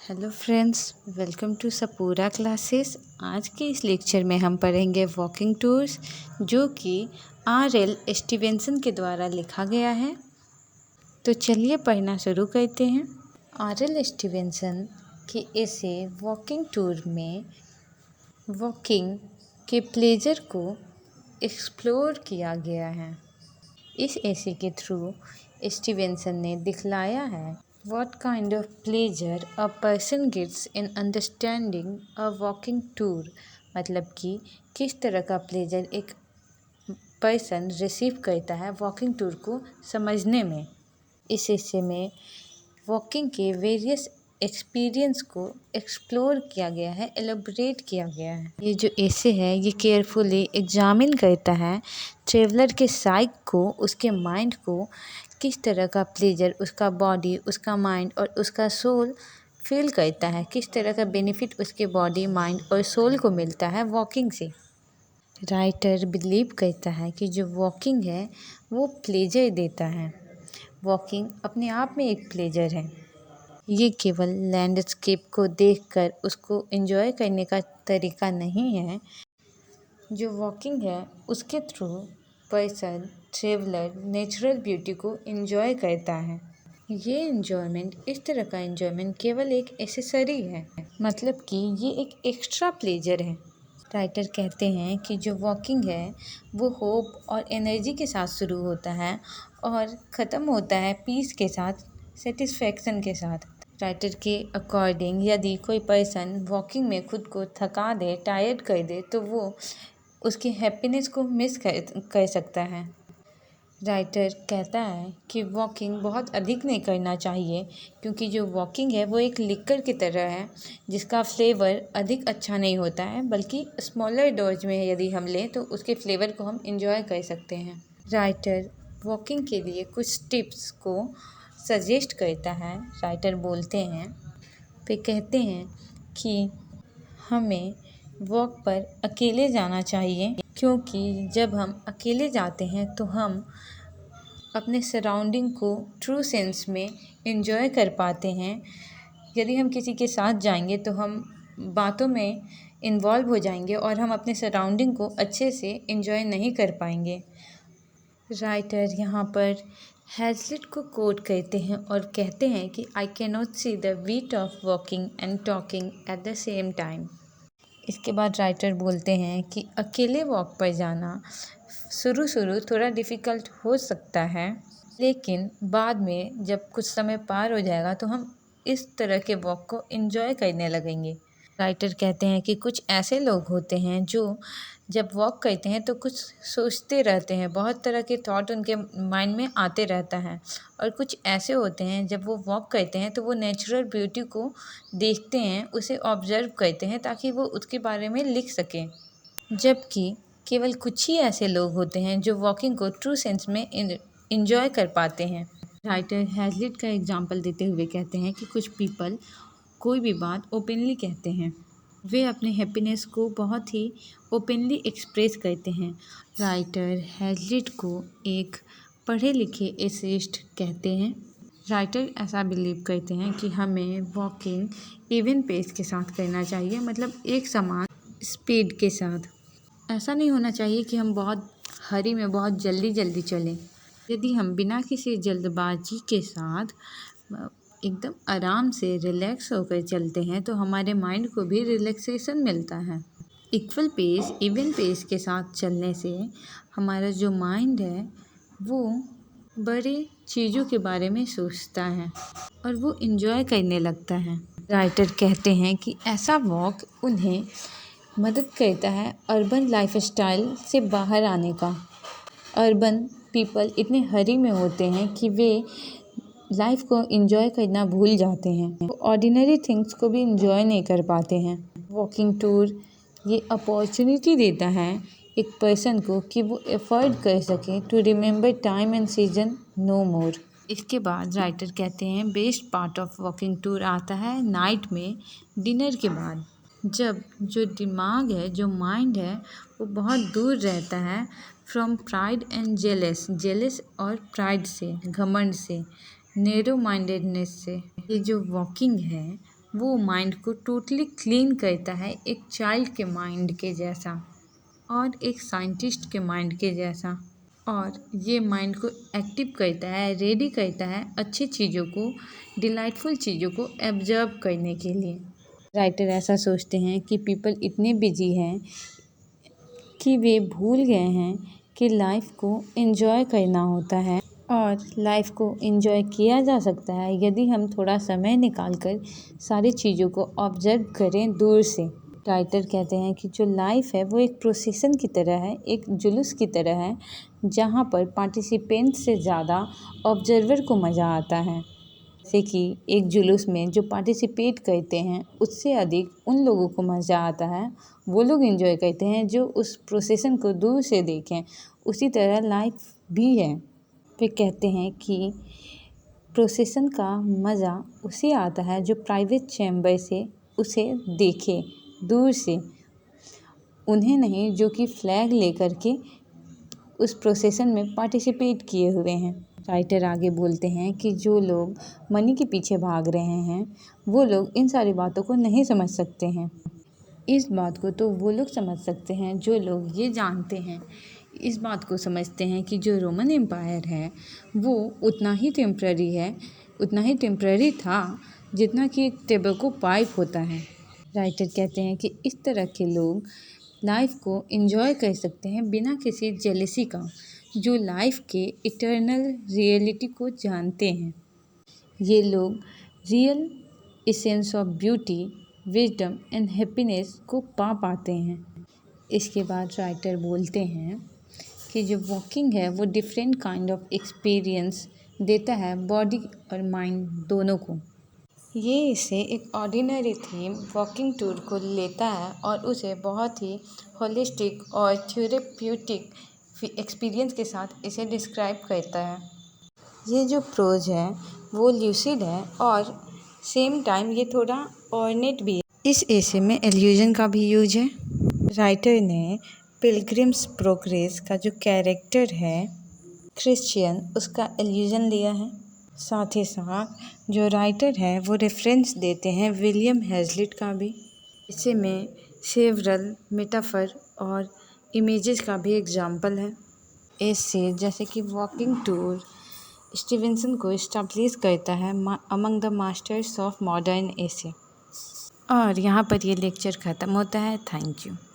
Hello friends, welcome to सपूरा classes. आज के इस लेक्चर में हम पढ़ेंगे वॉकिंग टूर्स, जो कि R.L. स्टीवेंसन के द्वारा लिखा गया है। तो चलिए पढ़ना शुरू करते हैं। R.L. स्टीवेंसन के ऐसे वॉकिंग टूर में वॉकिंग के प्लेजर को एक्सप्लोर किया गया है। इस ऐसे के थ्रू स्टीवेंसन ने दिखलाया है what kind of pleasure a person gets in understanding a walking tour, मतलब कि किस तरह का प्लेजर एक पर्सन रिसीव करता है वॉकिंग टूर को समझने में। इस हिस्से में वॉकिंग के वेरियस एक्सपीरियंस को एक्सप्लोर किया गया है, एलोबरेट किया गया है। ये जो ऐसे है ये केयरफुली एग्जामिन करता है ट्रेवलर के साइक को, उसके माइंड को, किस तरह का प्लेजर उसका बॉडी, उसका माइंड और उसका सोल फील करता है, किस तरह का बेनिफिट उसके बॉडी, माइंड और सोल को मिलता है वॉकिंग से। राइटर बिलीव करता है कि जो वॉकिंग है वो प्लेजर देता है। वॉकिंग अपने आप में एक प्लेजर है। ये केवल लैंडस्केप को देखकर उसको एंजॉय करने का तरीका नहीं है। जो वॉकिंग है उसके through person, traveller natural beauty को एंजॉय करता है। ये एंजॉयमेंट, इस तरह का एंजॉयमेंट केवल एक एक्सेसरी है, मतलब कि ये एक एक्स्ट्रा प्लेजर है। राइटर कहते हैं कि जो वॉकिंग है वो होप और एनर्जी के साथ शुरू होता है और ख़त्म होता है पीस के साथ, सेटिस्फैक्शन के साथ। राइटर के अकॉर्डिंग यदि कोई पर्सन वॉकिंग में खुद को थका दे, टायर्ड कर दे, तो वो उसकी हैप्पीनेस को मिस कर सकता है। राइटर कहता है कि वॉकिंग बहुत अधिक नहीं करना चाहिए, क्योंकि जो वॉकिंग है वो एक लिक्कर की तरह है जिसका फ्लेवर अधिक अच्छा नहीं होता है, बल्कि स्मॉलर डोज में यदि हम लें तो उसके फ्लेवर को हम इंजॉय कर सकते हैं। राइटर वॉकिंग के लिए कुछ टिप्स को सजेस्ट करता है। राइटर बोलते हैं, वे कहते हैं कि हमें वॉक पर अकेले जाना चाहिए, क्योंकि जब हम अकेले जाते हैं तो हम अपने सराउंडिंग को ट्रू सेंस में एंजॉय कर पाते हैं। यदि हम किसी के साथ जाएंगे तो हम बातों में इन्वॉल्व हो जाएंगे और हम अपने सराउंडिंग को अच्छे से एंजॉय नहीं कर पाएंगे। राइटर यहाँ पर हैज़लिट को कोट करते हैं और कहते हैं कि I can not see the wheat of walking and talking at the same time. इसके बाद राइटर बोलते हैं कि अकेले वॉक पर जाना शुरू थोड़ा डिफ़िकल्ट हो सकता है, लेकिन बाद में जब कुछ समय पार हो जाएगा तो हम इस तरह के वॉक को एंजॉय करने लगेंगे। राइटर कहते हैं कि कुछ ऐसे लोग होते हैं जो जब वॉक करते हैं तो कुछ सोचते रहते हैं, बहुत तरह के थॉट उनके माइंड में आते रहता है। और कुछ ऐसे होते हैं जब वो वॉक करते हैं तो वो नेचुरल ब्यूटी को देखते हैं, उसे ऑब्जर्व करते हैं ताकि वो उसके बारे में लिख सकें। जबकि केवल कुछ ही ऐसे लोग होते हैं जो वॉकिंग को ट्रू सेंस में एंजॉय कर पाते हैं। राइटर हैज़लिट का एग्जांपल देते हुए कहते हैं कि कुछ पीपल कोई भी बात ओपनली कहते हैं, वे अपने हैप्पीनेस को बहुत ही ओपनली एक्सप्रेस करते हैं। राइटर हैज़लिट को एक पढ़े लिखे एसेइस्ट कहते हैं। राइटर ऐसा बिलीव करते हैं कि हमें वॉकिंग इवन पेस के साथ करना चाहिए, मतलब एक समान स्पीड के साथ। ऐसा नहीं होना चाहिए कि हम बहुत हरी में बहुत जल्दी चलें। यदि हम बिना किसी जल्दबाजी के साथ एकदम आराम से रिलैक्स होकर चलते हैं तो हमारे माइंड को भी रिलैक्सेशन मिलता है। इक्वल पेस, इवन पेस के साथ चलने से हमारा जो माइंड है वो बड़े चीज़ों के बारे में सोचता है और वो एंजॉय करने लगता है। राइटर कहते हैं कि ऐसा वॉक उन्हें मदद करता है अर्बन लाइफस्टाइल से बाहर आने का। अर्बन पीपल इतने हरी में होते हैं कि वे लाइफ को एंजॉय करना भूल जाते हैं, वो ऑर्डिनरी थिंग्स को भी एंजॉय नहीं कर पाते हैं। वॉकिंग टूर ये अपॉर्चुनिटी देता है एक पर्सन को कि वो एफर्ड कर सके to remember time and season no more. इसके बाद राइटर कहते हैं best part of walking tour आता है नाइट में, डिनर के बाद, जब जो दिमाग है, जो माइंड है, वो बहुत दूर रहता है फ्रॉम प्राइड एंड जेलस और प्राइड से, घमंड से, नैरो माइंडेडनेस से। ये जो वॉकिंग है वो माइंड को टोटली क्लीन करता है, एक चाइल्ड के माइंड के जैसा और एक साइंटिस्ट के माइंड के जैसा। और ये माइंड को एक्टिव करता है, रेडी करता है अच्छी चीज़ों को, डिलाइटफुल चीज़ों को एब्जर्व करने के लिए। राइटर ऐसा सोचते हैं कि पीपल इतने बिजी हैं कि वे भूल गए हैं कि लाइफ को एंजॉय करना होता है और लाइफ को एंजॉय किया जा सकता है यदि हम थोड़ा समय निकाल कर सारी चीज़ों को ऑब्जर्व करें दूर से। राइटर कहते हैं कि जो लाइफ है वो एक प्रोसेसन की तरह है, एक जुलूस की तरह है, जहाँ पर पार्टिसिपेंट से ज़्यादा ऑब्जर्वर को मज़ा आता है। जैसे कि एक जुलूस में जो पार्टिसिपेट करते हैं उससे अधिक उन लोगों को मज़ा आता है, वो लोग एंजॉय करते हैं जो उस प्रोसेसन को दूर से देखें। उसी तरह लाइफ भी है। वे कहते हैं कि प्रोसेसन का मज़ा उसे आता है जो प्राइवेट चैम्बर से उसे देखे दूर से, उन्हें नहीं जो कि फ्लैग लेकर के उस प्रोसेसन में पार्टिसिपेट किए हुए हैं। राइटर आगे बोलते हैं कि जो लोग मनी के पीछे भाग रहे हैं वो लोग इन सारी बातों को नहीं समझ सकते हैं। इस बात को तो वो लोग समझ सकते हैं जो लोग ये जानते हैं, इस बात को समझते हैं कि जो रोमन एम्पायर है वो उतना ही टेम्पररी था जितना कि एक टेबको पाइप होता है। राइटर कहते हैं कि इस तरह के लोग लाइफ को एंजॉय कर सकते हैं बिना किसी जेलसी का, जो लाइफ के इटर्नल रियलिटी को जानते हैं। ये लोग real essence of beauty, wisdom and happiness को पा पाते हैं। इसके बाद राइटर बोलते हैं कि जो वॉकिंग है वो डिफरेंट काइंड ऑफ एक्सपीरियंस देता है बॉडी और माइंड दोनों को। ये इसे एक ऑर्डिनरी थीम वॉकिंग टूर को लेता है और उसे बहुत ही होलिस्टिक और थ्योरेप्यूटिक एक्सपीरियंस के साथ इसे डिस्क्राइब करता है। ये जो प्रोज है वो ल्यूसिड है और सेम टाइम ये थोड़ा ऑर्नेट भी है। इस एसे में एल्यूजन का भी यूज है। राइटर ने पिलग्रिम्स प्रोग्रेस का जो कैरेक्टर है क्रिश्चियन, उसका एल्यूजन लिया है। साथ ही साथ जो राइटर है वो रेफरेंस देते हैं विलियम हेजलिट का भी। इसे में सेवरल मेटाफर और इमेजेस का भी एग्जाम्पल है। इससे जैसे कि वॉकिंग टूर स्टीवेंसन को इस्टेब्लिश करता है among the masters of modern essay. और यहाँ पर ये लेक्चर ख़त्म होता है। Thank you.